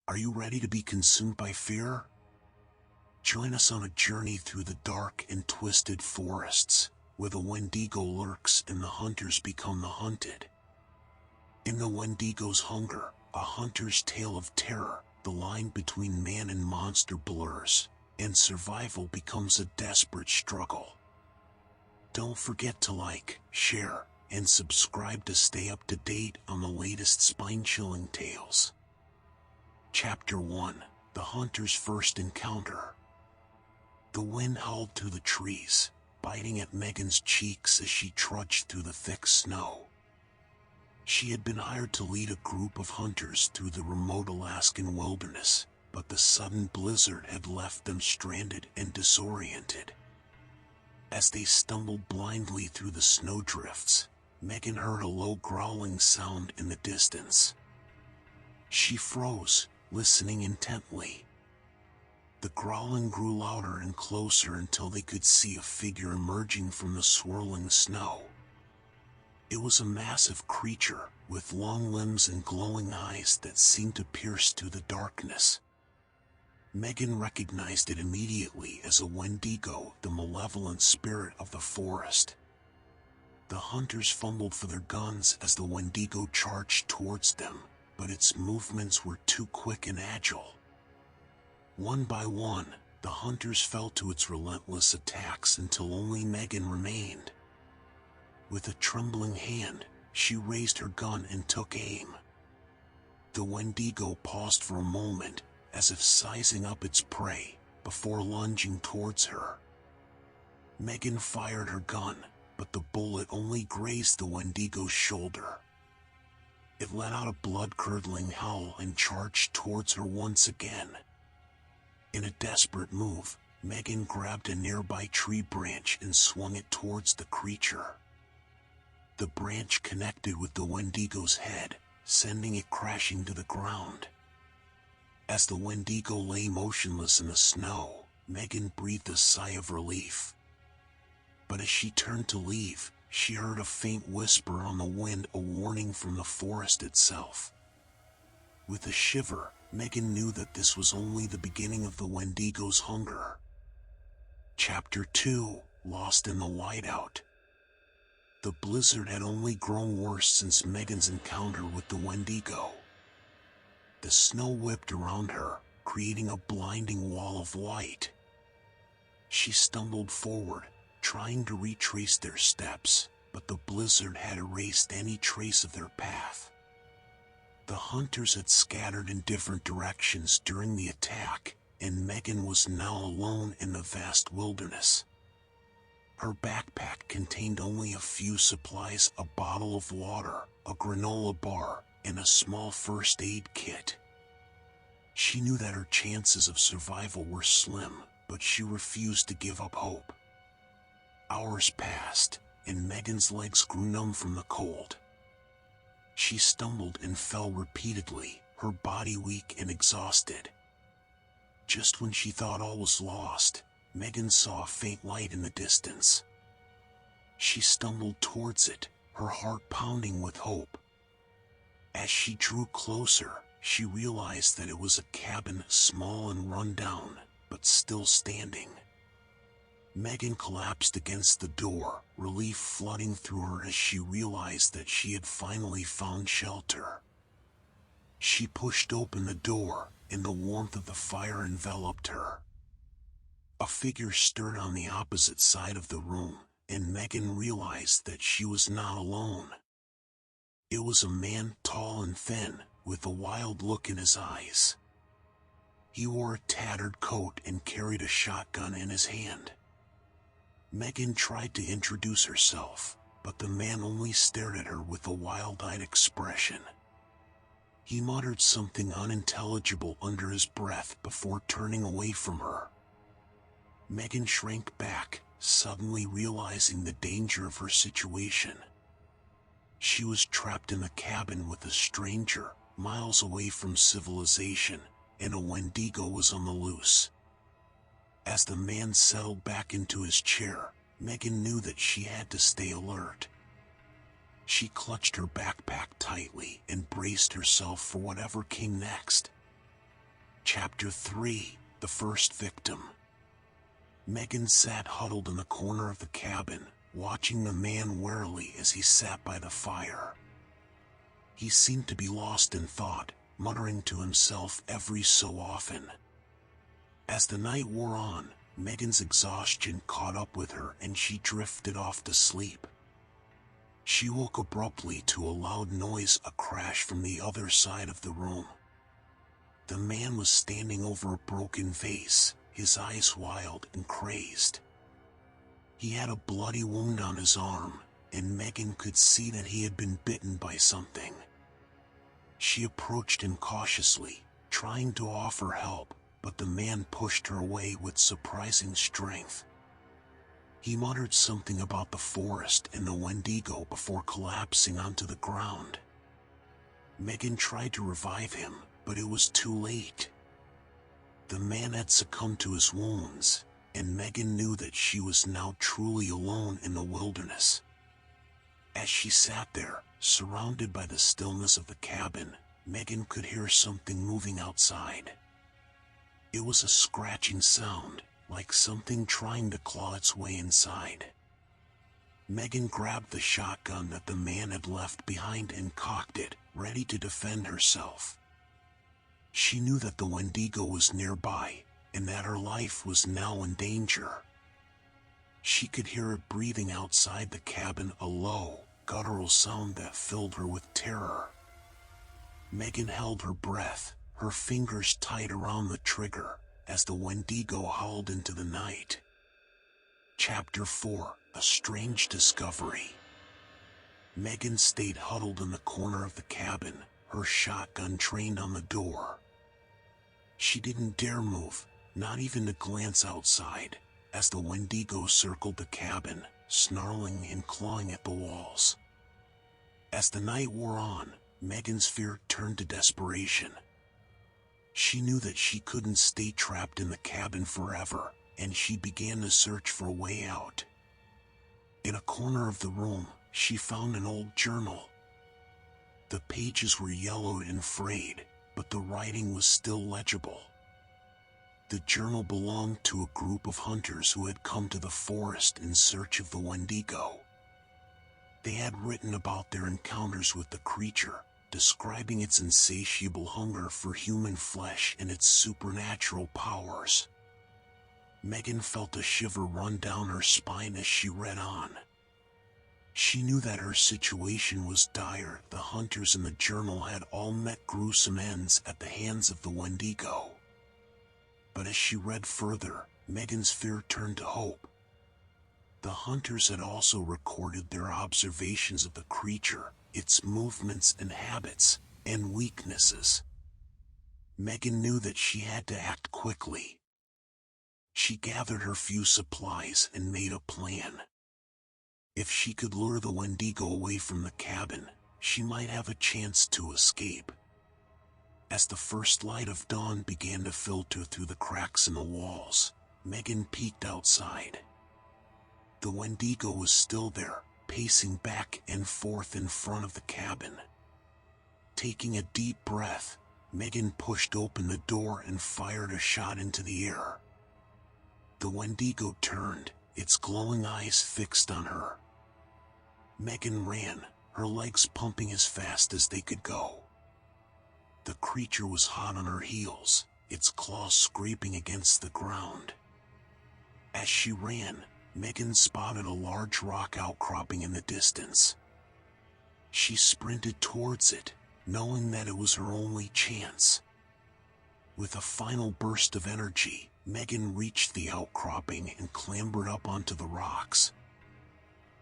Are you ready to be consumed by fear? Join us on a journey through the dark and twisted forests, where the Wendigo lurks and the hunters become the hunted. In the Wendigo's hunger, a hunter's tale of terror, the line between man and monster blurs, and survival becomes a desperate struggle. Don't forget to like, share, and subscribe to stay up to date on the latest spine-chilling tales. Chapter 1: The Hunter's First Encounter. The wind howled through the trees, biting at Megan's cheeks as she trudged through the thick snow. She had been hired to lead a group of hunters through the remote Alaskan wilderness, but the sudden blizzard had left them stranded and disoriented. As they stumbled blindly through the snowdrifts, Megan heard a low growling sound in the distance. She froze, listening intently. The growling grew louder and closer until they could see a figure emerging from the swirling snow. It was a massive creature, with long limbs and glowing eyes that seemed to pierce through the darkness. Megan recognized it immediately as a Wendigo, the malevolent spirit of the forest. The hunters fumbled for their guns as the Wendigo charged towards them, but its movements were too quick and agile. One by one, the hunters fell to its relentless attacks until only Megan remained. With a trembling hand, she raised her gun and took aim. The Wendigo paused for a moment, as if sizing up its prey, before lunging towards her. Megan fired her gun, but the bullet only grazed the Wendigo's shoulder. It let out a blood-curdling howl and charged towards her once again. In a desperate move, Megan grabbed a nearby tree branch and swung it towards the creature. The branch connected with the Wendigo's head, sending it crashing to the ground. As the Wendigo lay motionless in the snow, Megan breathed a sigh of relief. But as she turned to leave, she heard a faint whisper on the wind, a warning from the forest itself. With a shiver, Megan knew that this was only the beginning of the Wendigo's hunger. Chapter 2: Lost in the Whiteout. The blizzard had only grown worse since Megan's encounter with the Wendigo. The snow whipped around her, creating a blinding wall of white. She stumbled forward, trying to retrace their steps, but the blizzard had erased any trace of their path. The hunters had scattered in different directions during the attack, and Megan was now alone in the vast wilderness. Her backpack contained only a few supplies: a bottle of water, a granola bar, and a small first aid kit. She knew that her chances of survival were slim, but she refused to give up hope. Hours passed, and Megan's legs grew numb from the cold. She stumbled and fell repeatedly, her body weak and exhausted. Just when she thought all was lost, Megan saw a faint light in the distance. She stumbled towards it, her heart pounding with hope. As she drew closer, she realized that it was a cabin, small and run down, but still standing. Megan collapsed against the door, relief flooding through her as she realized that she had finally found shelter. She pushed open the door, and the warmth of the fire enveloped her. A figure stirred on the opposite side of the room, and Megan realized that she was not alone. It was a man, tall and thin, with a wild look in his eyes. He wore a tattered coat and carried a shotgun in his hand. Megan tried to introduce herself, but the man only stared at her with a wild-eyed expression. He muttered something unintelligible under his breath before turning away from her. Megan shrank back, suddenly realizing the danger of her situation. She was trapped in a cabin with a stranger, miles away from civilization, and a Wendigo was on the loose. As the man settled back into his chair, Megan knew that she had to stay alert. She clutched her backpack tightly and braced herself for whatever came next. Chapter 3: The First Victim. Megan sat huddled in the corner of the cabin, watching the man warily as he sat by the fire. He seemed to be lost in thought, muttering to himself every so often. As the night wore on, Megan's exhaustion caught up with her and she drifted off to sleep. She woke abruptly to a loud noise, a crash from the other side of the room. The man was standing over a broken vase, his eyes wild and crazed. He had a bloody wound on his arm, and Megan could see that he had been bitten by something. She approached him cautiously, trying to offer help, but the man pushed her away with surprising strength. He muttered something about the forest and the Wendigo before collapsing onto the ground. Megan tried to revive him, but it was too late. The man had succumbed to his wounds, and Megan knew that she was now truly alone in the wilderness. As she sat there, surrounded by the stillness of the cabin, Megan could hear something moving outside. It was a scratching sound, like something trying to claw its way inside. Megan grabbed the shotgun that the man had left behind and cocked it, ready to defend herself. She knew that the Wendigo was nearby, and that her life was now in danger. She could hear it breathing outside the cabin, a low, guttural sound that filled her with terror. Megan held her breath, her fingers tight around the trigger, as the Wendigo howled into the night. Chapter 4: A Strange Discovery. Megan stayed huddled in the corner of the cabin, her shotgun trained on the door. She didn't dare move, not even to glance outside, as the Wendigo circled the cabin, snarling and clawing at the walls. As the night wore on, Megan's fear turned to desperation. She knew that she couldn't stay trapped in the cabin forever, and she began to search for a way out. In a corner of the room, she found an old journal. The pages were yellowed and frayed, but the writing was still legible. The journal belonged to a group of hunters who had come to the forest in search of the Wendigo. They had written about their encounters with the creature, describing its insatiable hunger for human flesh and its supernatural powers. Megan felt a shiver run down her spine as she read on. She knew that her situation was dire. The hunters in the journal had all met gruesome ends at the hands of the Wendigo. But as she read further, Megan's fear turned to hope. The hunters had also recorded their observations of the creature, its movements and habits, and weaknesses. Megan knew that she had to act quickly. She gathered her few supplies and made a plan. If she could lure the Wendigo away from the cabin, she might have a chance to escape. As the first light of dawn began to filter through the cracks in the walls, Megan peeked outside. The Wendigo was still there, pacing back and forth in front of the cabin. Taking a deep breath, Megan pushed open the door and fired a shot into the air. The Wendigo turned, its glowing eyes fixed on her. Megan ran, her legs pumping as fast as they could go. The creature was hot on her heels, its claws scraping against the ground. As she ran, Megan spotted a large rock outcropping in the distance. She sprinted towards it, knowing that it was her only chance. With a final burst of energy, Megan reached the outcropping and clambered up onto the rocks.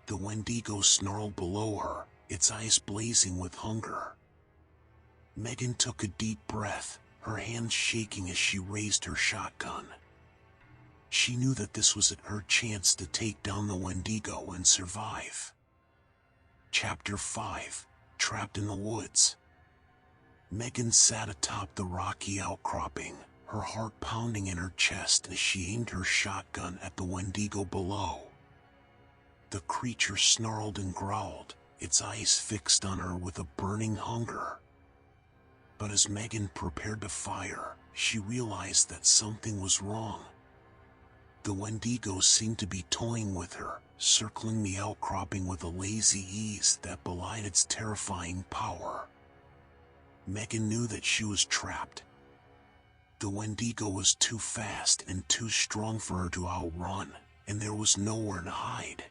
The Wendigo snarled below her, its eyes blazing with hunger. Megan took a deep breath, her hands shaking as she raised her shotgun. She knew that this was her chance to take down the Wendigo and survive. Chapter 5: Trapped in the Woods. Megan sat atop the rocky outcropping, her heart pounding in her chest as she aimed her shotgun at the Wendigo below. The creature snarled and growled, its eyes fixed on her with a burning hunger. But as Megan prepared to fire, she realized that something was wrong. The Wendigo seemed to be toying with her, circling the outcropping with a lazy ease that belied its terrifying power. Megan knew that she was trapped. The Wendigo was too fast and too strong for her to outrun, and there was nowhere to hide.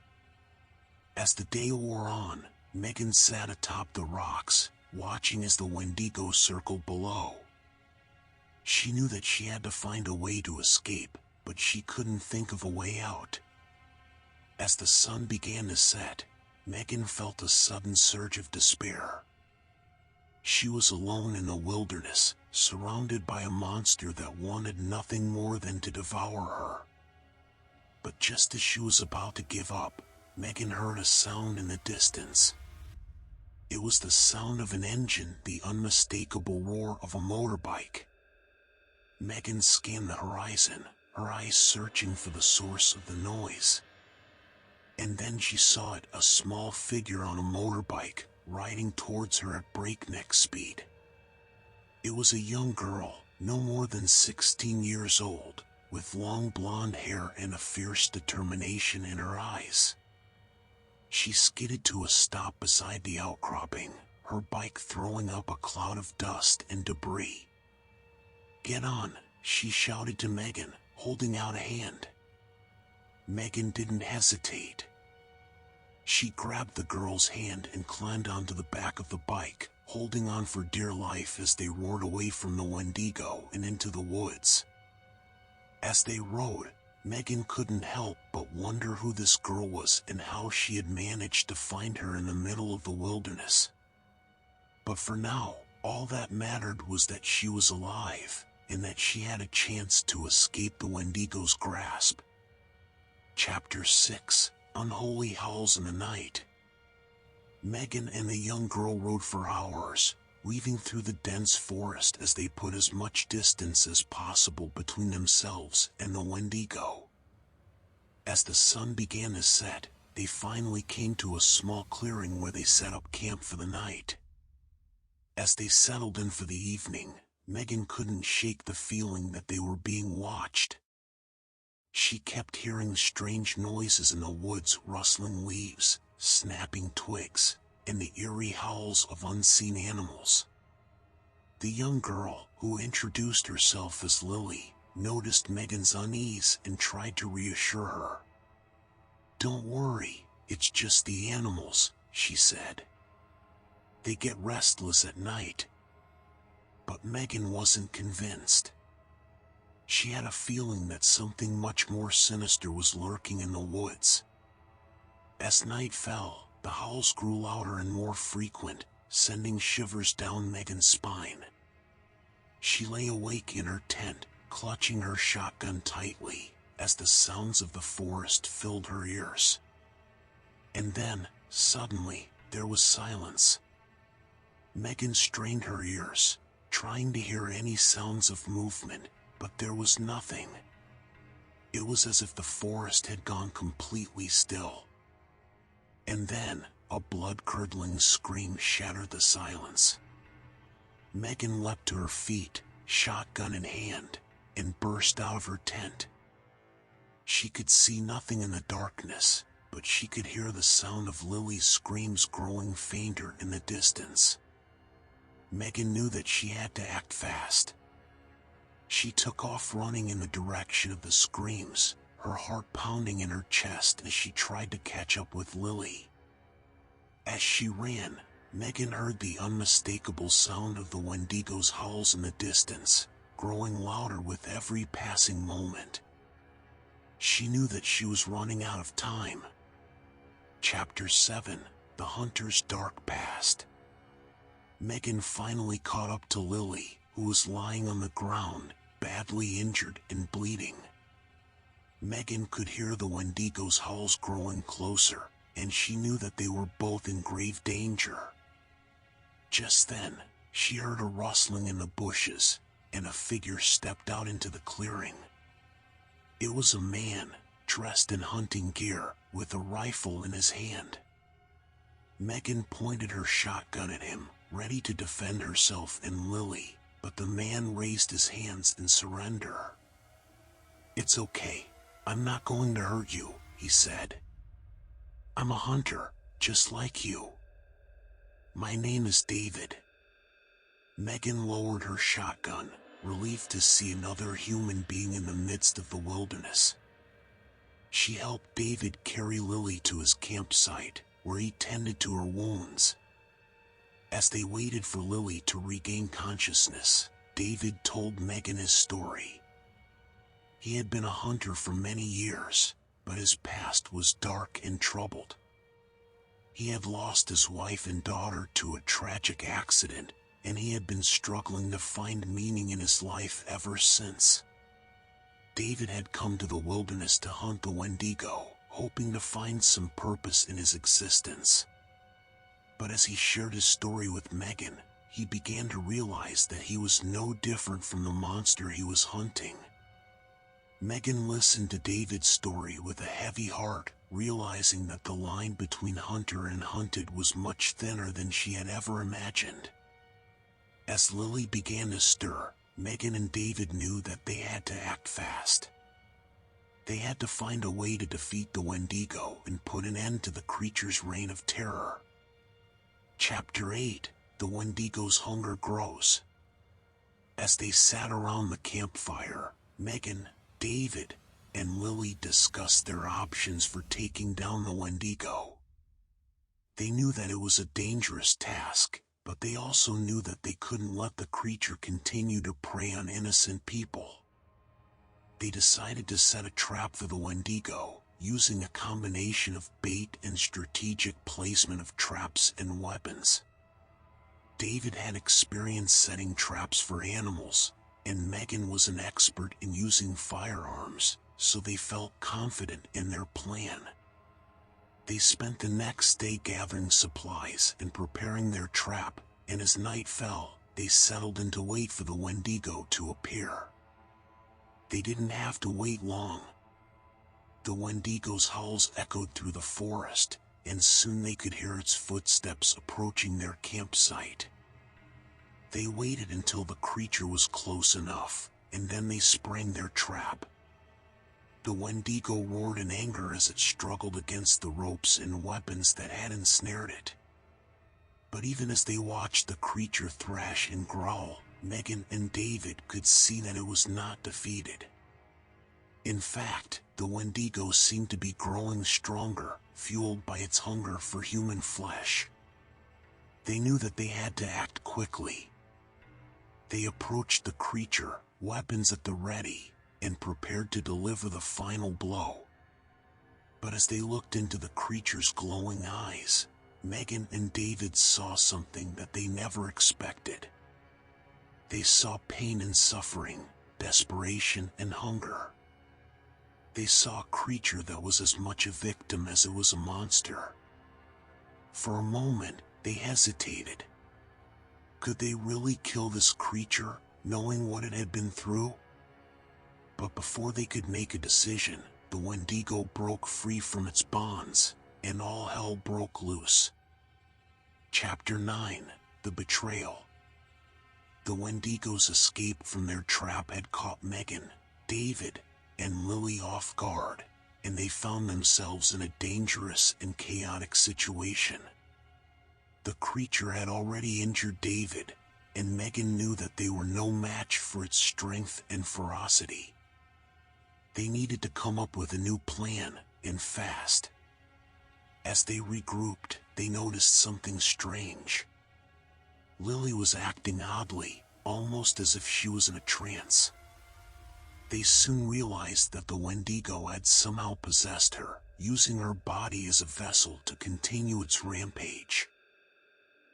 As the day wore on, Megan sat atop the rocks, watching as the Wendigo circled below. She knew that she had to find a way to escape, but she couldn't think of a way out. As the sun began to set, Megan felt a sudden surge of despair. She was alone in the wilderness, surrounded by a monster that wanted nothing more than to devour her. But just as she was about to give up, Megan heard a sound in the distance. It was the sound of an engine, the unmistakable roar of a motorbike. Megan scanned the horizon, her eyes searching for the source of the noise. And then she saw it, a small figure on a motorbike, riding towards her at breakneck speed. It was a young girl, no more than 16 years old, with long blonde hair and a fierce determination in her eyes. She skidded to a stop beside the outcropping, her bike throwing up a cloud of dust and debris. "Get on," she shouted to Megan, holding out a hand. Megan didn't hesitate. She grabbed the girl's hand and climbed onto the back of the bike, holding on for dear life as they roared away from the Wendigo and into the woods. As they rode, Megan couldn't help but wonder who this girl was and how she had managed to find her in the middle of the wilderness. But for now, all that mattered was that she was alive, and that she had a chance to escape the Wendigo's grasp. Chapter 6: Unholy Howls in the Night. Megan and the young girl rode for hours, weaving through the dense forest as they put as much distance as possible between themselves and the Wendigo. As the sun began to set, they finally came to a small clearing where they set up camp for the night. As they settled in for the evening, Megan couldn't shake the feeling that they were being watched. She kept hearing strange noises in the woods, rustling leaves, snapping twigs, and the eerie howls of unseen animals. The young girl, who introduced herself as Lily, noticed Megan's unease and tried to reassure her. "Don't worry, it's just the animals," she said. "They get restless at night." But Megan wasn't convinced. She had a feeling that something much more sinister was lurking in the woods. As night fell, the howls grew louder and more frequent, sending shivers down Megan's spine. She lay awake in her tent, clutching her shotgun tightly, as the sounds of the forest filled her ears. And then, suddenly, there was silence. Megan strained her ears, trying to hear any sounds of movement, but there was nothing. It was as if the forest had gone completely still. And then, a blood-curdling scream shattered the silence. Megan leapt to her feet, shotgun in hand, and burst out of her tent. She could see nothing in the darkness, but she could hear the sound of Lily's screams growing fainter in the distance. Megan knew that she had to act fast. She took off running in the direction of the screams, her heart pounding in her chest as she tried to catch up with Lily. As she ran, Megan heard the unmistakable sound of the Wendigo's howls in the distance, growing louder with every passing moment. She knew that she was running out of time. Chapter 7: The Hunter's Dark Past. Megan finally caught up to Lily, who was lying on the ground, badly injured and bleeding. Megan could hear the Wendigo's howls growing closer, and she knew that they were both in grave danger. Just then, she heard a rustling in the bushes, and a figure stepped out into the clearing. It was a man, dressed in hunting gear, with a rifle in his hand. Megan pointed her shotgun at him, ready to defend herself and Lily, But the man raised his hands in surrender. "It's okay. I'm not going to hurt you," he said. "I'm a hunter, just like you. My name is David." Megan lowered her shotgun, relieved to see another human being in the midst of the wilderness. She helped David carry Lily to his campsite, where he tended to her wounds. As they waited for Lily to regain consciousness, David told Megan his story. He had been a hunter for many years, but his past was dark and troubled. He had lost his wife and daughter to a tragic accident, and he had been struggling to find meaning in his life ever since. David had come to the wilderness to hunt the Wendigo, hoping to find some purpose in his existence. But as he shared his story with Megan, he began to realize that he was no different from the monster he was hunting. Megan listened to David's story with a heavy heart, realizing that the line between hunter and hunted was much thinner than she had ever imagined. As Lily began to stir, Megan and David knew that they had to act fast. They had to find a way to defeat the Wendigo and put an end to the creature's reign of terror. Chapter 8: The Wendigo's Hunger Grows. As they sat around the campfire, Megan, David, and Lily discussed their options for taking down the Wendigo. They knew that it was a dangerous task, but they also knew that they couldn't let the creature continue to prey on innocent people. They decided to set a trap for the Wendigo, using a combination of bait and strategic placement of traps and weapons. David had experience setting traps for animals, and Megan was an expert in using firearms, so they felt confident in their plan. They spent the next day gathering supplies and preparing their trap, and as night fell, they settled in to wait for the Wendigo to appear. They didn't have to wait long. The Wendigo's howls echoed through the forest, and soon they could hear its footsteps approaching their campsite. They waited until the creature was close enough, and then they sprang their trap. The Wendigo roared in anger as it struggled against the ropes and weapons that had ensnared it. But even as they watched the creature thrash and growl, Megan and David could see that it was not defeated. In fact, the Wendigo seemed to be growing stronger, fueled by its hunger for human flesh. They knew that they had to act quickly. They approached the creature, weapons at the ready, and prepared to deliver the final blow. But as they looked into the creature's glowing eyes, Megan and David saw something that they never expected. They saw pain and suffering, desperation and hunger. They saw a creature that was as much a victim as it was a monster. For a moment, they hesitated. Could they really kill this creature, knowing what it had been through? But before they could make a decision, the Wendigo broke free from its bonds, and all hell broke loose. Chapter 9: The Betrayal. The Wendigo's escape from their trap had caught Megan, David, and Lily off guard, and they found themselves in a dangerous and chaotic situation. The creature had already injured David, and Megan knew that they were no match for its strength and ferocity. They needed to come up with a new plan, and fast. As they regrouped, they noticed something strange. Lily was acting oddly, almost as if she was in a trance. They soon realized that the Wendigo had somehow possessed her, using her body as a vessel to continue its rampage.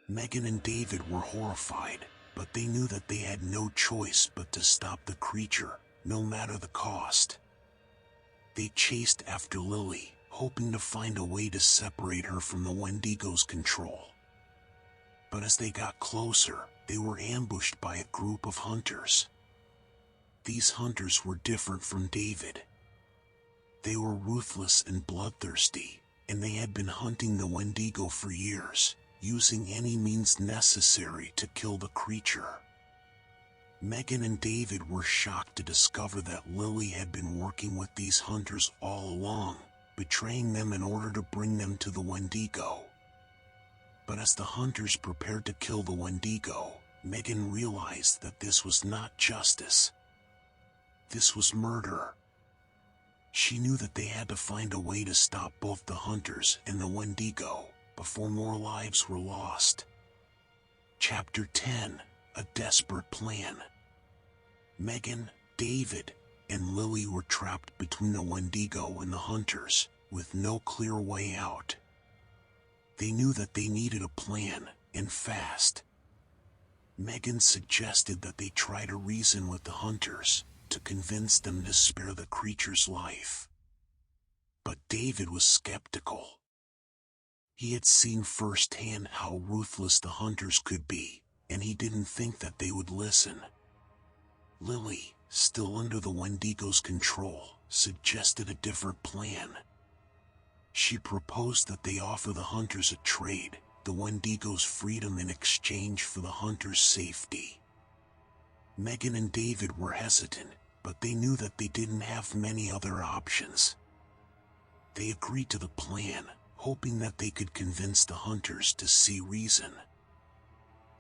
Megan and David were horrified, but they knew that they had no choice but to stop the creature, no matter the cost. They chased after Lily, hoping to find a way to separate her from the Wendigo's control. But as they got closer, they were ambushed by a group of hunters. These hunters were different from David. They were ruthless and bloodthirsty, and they had been hunting the Wendigo for years, using any means necessary to kill the creature. Megan and David were shocked to discover that Lily had been working with these hunters all along, betraying them in order to bring them to the Wendigo. But as the hunters prepared to kill the Wendigo, Megan realized that this was not justice. This was murder. She knew that they had to find a way to stop both the hunters and the Wendigo before more lives were lost. Chapter 10: A Desperate Plan. Megan, David, and Lily were trapped between the Wendigo and the hunters, with no clear way out. They knew that they needed a plan, and fast. Megan suggested that they try to reason with the hunters, to convince them to spare the creature's life. But David was skeptical. He had seen firsthand how ruthless the hunters could be, and he didn't think that they would listen. Lily, still under the Wendigo's control, suggested a different plan. She proposed that they offer the hunters a trade, the Wendigo's freedom in exchange for the hunters' safety. Megan and David were hesitant, but they knew that they didn't have many other options. They agreed to the plan, hoping that they could convince the hunters to see reason.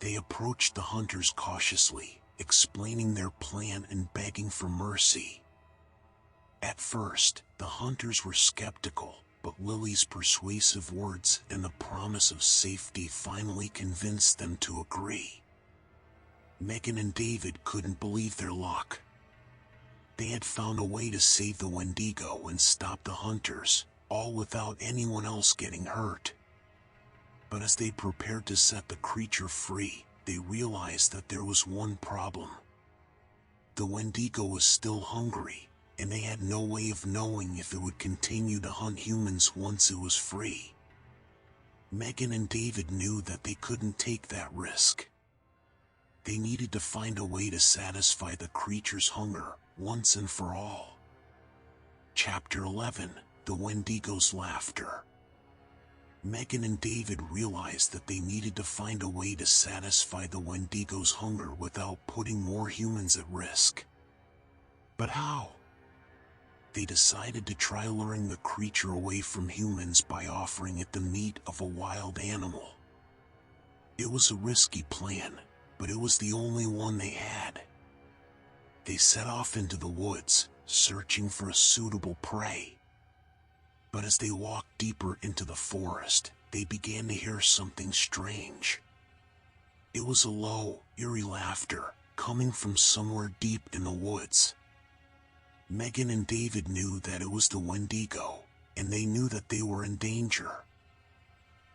They approached the hunters cautiously, explaining their plan and begging for mercy. At first, the hunters were skeptical, but Lily's persuasive words and the promise of safety finally convinced them to agree. Megan and David couldn't believe their luck. They had found a way to save the Wendigo and stop the hunters, all without anyone else getting hurt. But as they prepared to set the creature free, they realized that there was one problem. The Wendigo was still hungry, and they had no way of knowing if it would continue to hunt humans once it was free. Megan and David knew that they couldn't take that risk. They needed to find a way to satisfy the creature's hunger, once and for all. Chapter 11: The Wendigo's Laughter. Megan and David realized that they needed to find a way to satisfy the Wendigo's hunger without putting more humans at risk. But how? They decided to try luring the creature away from humans by offering it the meat of a wild animal. It was a risky plan, but it was the only one they had. They set off into the woods, searching for a suitable prey. But as they walked deeper into the forest, they began to hear something strange. It was a low, eerie laughter, coming from somewhere deep in the woods. Megan and David knew that it was the Wendigo, and they knew that they were in danger.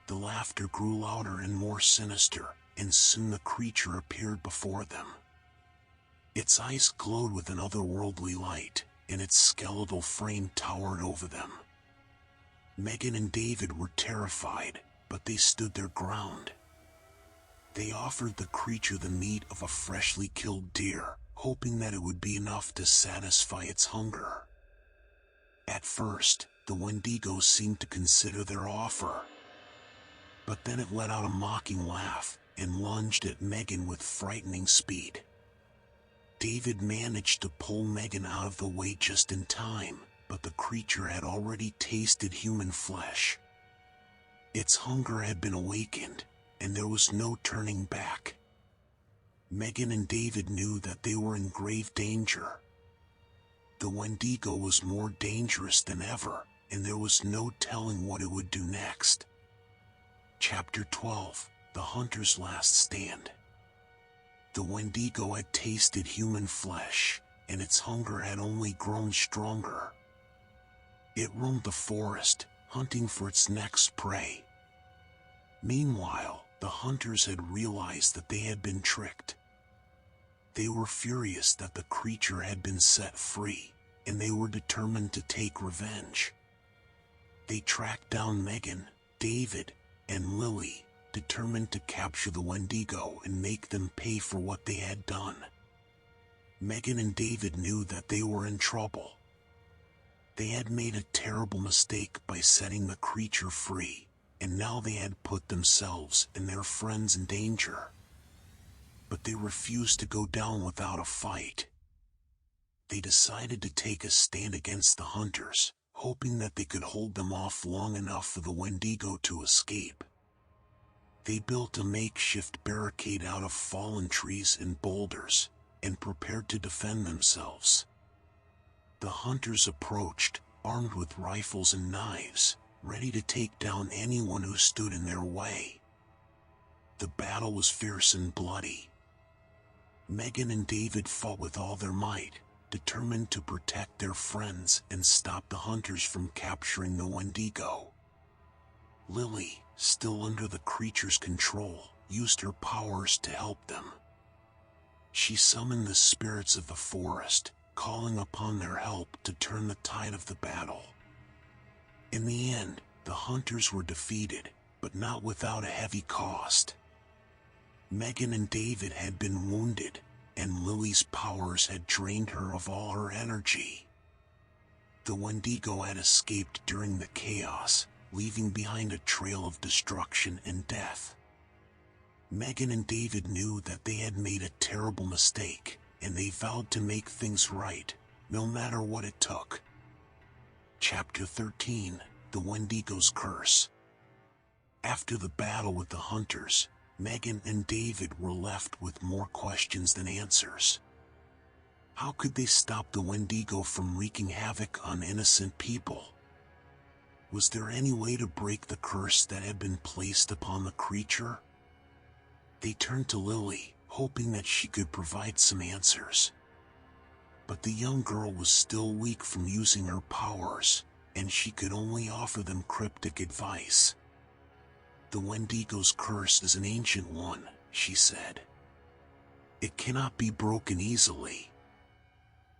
The laughter grew louder and more sinister, and soon the creature appeared before them. Its eyes glowed with an otherworldly light, and its skeletal frame towered over them. Megan and David were terrified, but they stood their ground. They offered the creature the meat of a freshly killed deer, hoping that it would be enough to satisfy its hunger. At first, the Wendigo seemed to consider their offer. But then it let out a mocking laugh, and lunged at Megan with frightening speed. David managed to pull Megan out of the way just in time, but the creature had already tasted human flesh. Its hunger had been awakened, and there was no turning back. Megan and David knew that they were in grave danger. The Wendigo was more dangerous than ever, and there was no telling what it would do next. Chapter 12: The Hunter's Last Stand. The Wendigo had tasted human flesh, and its hunger had only grown stronger. It roamed the forest, hunting for its next prey. Meanwhile, the hunters had realized that they had been tricked. They were furious that the creature had been set free, and they were determined to take revenge. They tracked down Megan, David, and Lily, determined to capture the Wendigo and make them pay for what they had done. Megan and David knew that they were in trouble. They had made a terrible mistake by setting the creature free, and now they had put themselves and their friends in danger. but they refused to go down without a fight. They decided to take a stand against the hunters, hoping that they could hold them off long enough for the Wendigo to escape. They built a makeshift barricade out of fallen trees and boulders, and prepared to defend themselves. The hunters approached, armed with rifles and knives, ready to take down anyone who stood in their way. The battle was fierce and bloody. Megan and David fought with all their might, determined to protect their friends and stop the hunters from capturing the Wendigo. Lily, still under the creature's control, used her powers to help them. She summoned the spirits of the forest, calling upon their help to turn the tide of the battle. In the end, the hunters were defeated, but not without a heavy cost. Megan and David had been wounded, and Lily's powers had drained her of all her energy. The Wendigo had escaped during the chaos, leaving behind a trail of destruction and death. Megan and David knew that they had made a terrible mistake, and they vowed to make things right, no matter what it took. Chapter 13: The Wendigo's Curse. After the battle with the hunters, Megan and David were left with more questions than answers. How could they stop the Wendigo from wreaking havoc on innocent people? Was there any way to break the curse that had been placed upon the creature? They turned to Lily, hoping that she could provide some answers. But the young girl was still weak from using her powers, and she could only offer them cryptic advice. "The Wendigo's curse is an ancient one," she said. "It cannot be broken easily.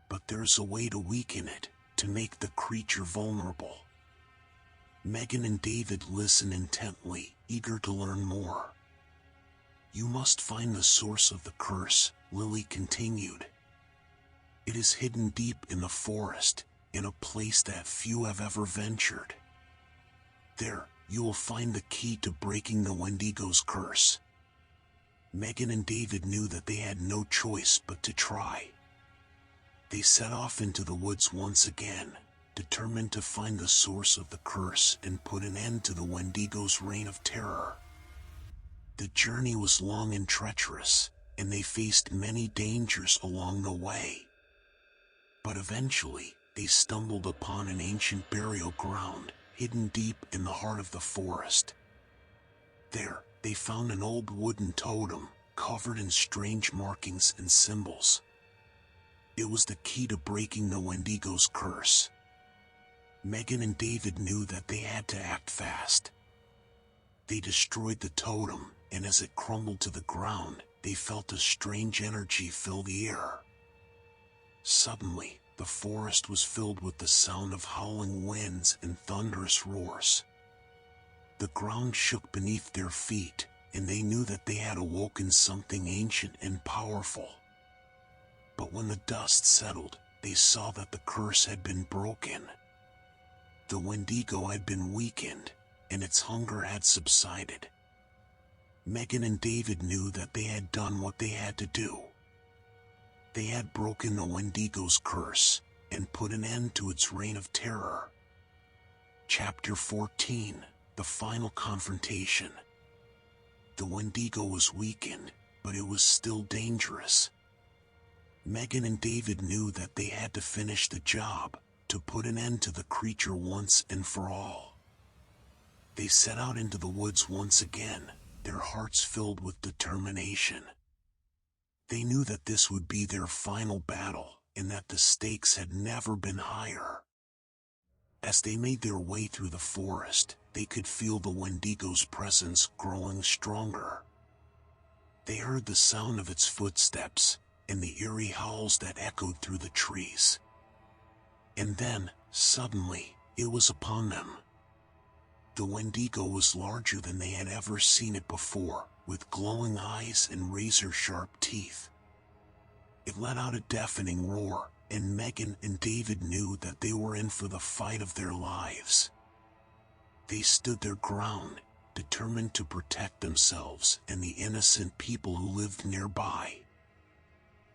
But there's a way to weaken it, to make the creature vulnerable." Megan and David listened intently, eager to learn more. "You must find the source of the curse," Lily continued. "It is hidden deep in the forest, in a place that few have ever ventured. There, you will find the key to breaking the Wendigo's curse." Megan and David knew that they had no choice but to try. They set off into the woods once again, determined to find the source of the curse and put an end to the Wendigo's reign of terror. The journey was long and treacherous, and they faced many dangers along the way. But eventually, they stumbled upon an ancient burial ground, hidden deep in the heart of the forest. There, they found an old wooden totem, covered in strange markings and symbols. It was the key to breaking the Wendigo's curse. Megan and David knew that they had to act fast. They destroyed the totem, and as it crumbled to the ground, they felt a strange energy fill the air. Suddenly, the forest was filled with the sound of howling winds and thunderous roars. The ground shook beneath their feet, and they knew that they had awoken something ancient and powerful. But when the dust settled, they saw that the curse had been broken. The Wendigo had been weakened, and its hunger had subsided. Megan and David knew that they had done what they had to do. They had broken the Wendigo's curse, and put an end to its reign of terror. Chapter 14: The Final Confrontation. The Wendigo was weakened, but it was still dangerous. Megan and David knew that they had to finish the job, to put an end to the creature once and for all. They set out into the woods once again, their hearts filled with determination. They knew that this would be their final battle, and that the stakes had never been higher. As they made their way through the forest, they could feel the Wendigo's presence growing stronger. They heard the sound of its footsteps, and the eerie howls that echoed through the trees. And then, suddenly, it was upon them. The Wendigo was larger than they had ever seen it before, with glowing eyes and razor-sharp teeth. It let out a deafening roar, and Megan and David knew that they were in for the fight of their lives. They stood their ground, determined to protect themselves and the innocent people who lived nearby.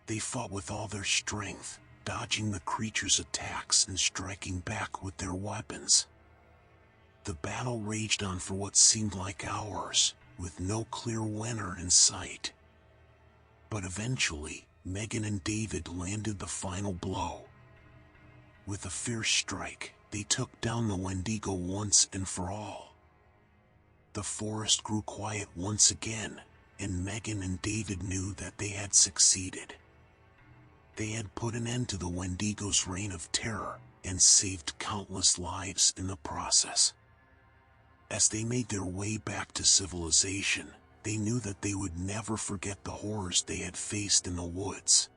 They fought with all their strength, dodging the creature's attacks and striking back with their weapons. The battle raged on for what seemed like hours, with no clear winner in sight. But eventually, Megan and David landed the final blow. With a fierce strike, they took down the Wendigo once and for all. The forest grew quiet once again, and Megan and David knew that they had succeeded. They had put an end to the Wendigo's reign of terror and saved countless lives in the process. As they made their way back to civilization, they knew that they would never forget the horrors they had faced in the woods.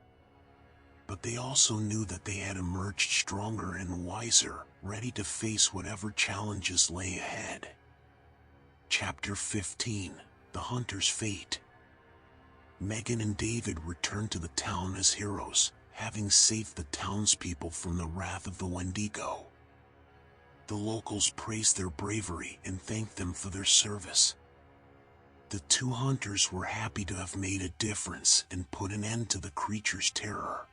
But they also knew that they had emerged stronger and wiser, ready to face whatever challenges lay ahead. Chapter 15: The Hunter's Fate. Megan and David returned to the town as heroes, having saved the townspeople from the wrath of the Wendigo. The locals praised their bravery and thanked them for their service. The two hunters were happy to have made a difference and put an end to the creature's terror.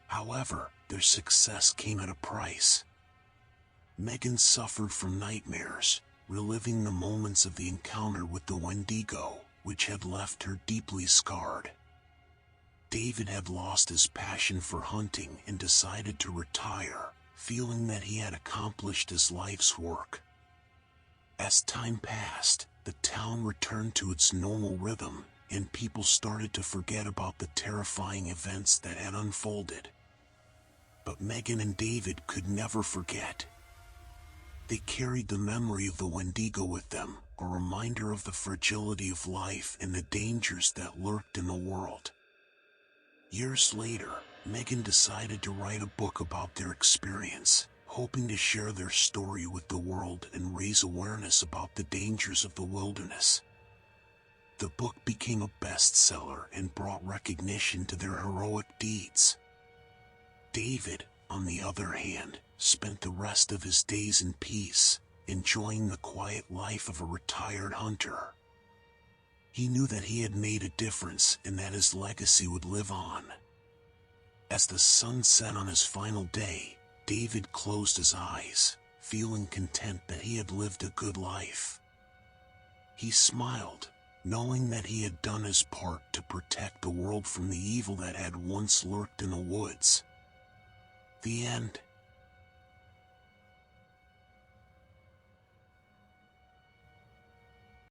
However, their success came at a price. Megan suffered from nightmares, reliving the moments of the encounter with the Wendigo, which had left her deeply scarred. David had lost his passion for hunting and decided to retire, feeling that he had accomplished his life's work. As time passed, the town returned to its normal rhythm, and people started to forget about the terrifying events that had unfolded. But Megan and David could never forget. They carried the memory of the Wendigo with them, a reminder of the fragility of life and the dangers that lurked in the world. Years later, Megan decided to write a book about their experience, hoping to share their story with the world and raise awareness about the dangers of the wilderness. The book became a bestseller and brought recognition to their heroic deeds. David, on the other hand, spent the rest of his days in peace, enjoying the quiet life of a retired hunter. He knew that he had made a difference and that his legacy would live on. As the sun set on his final day, David closed his eyes, feeling content that he had lived a good life. He smiled, knowing that he had done his part to protect the world from the evil that had once lurked in the woods. The end.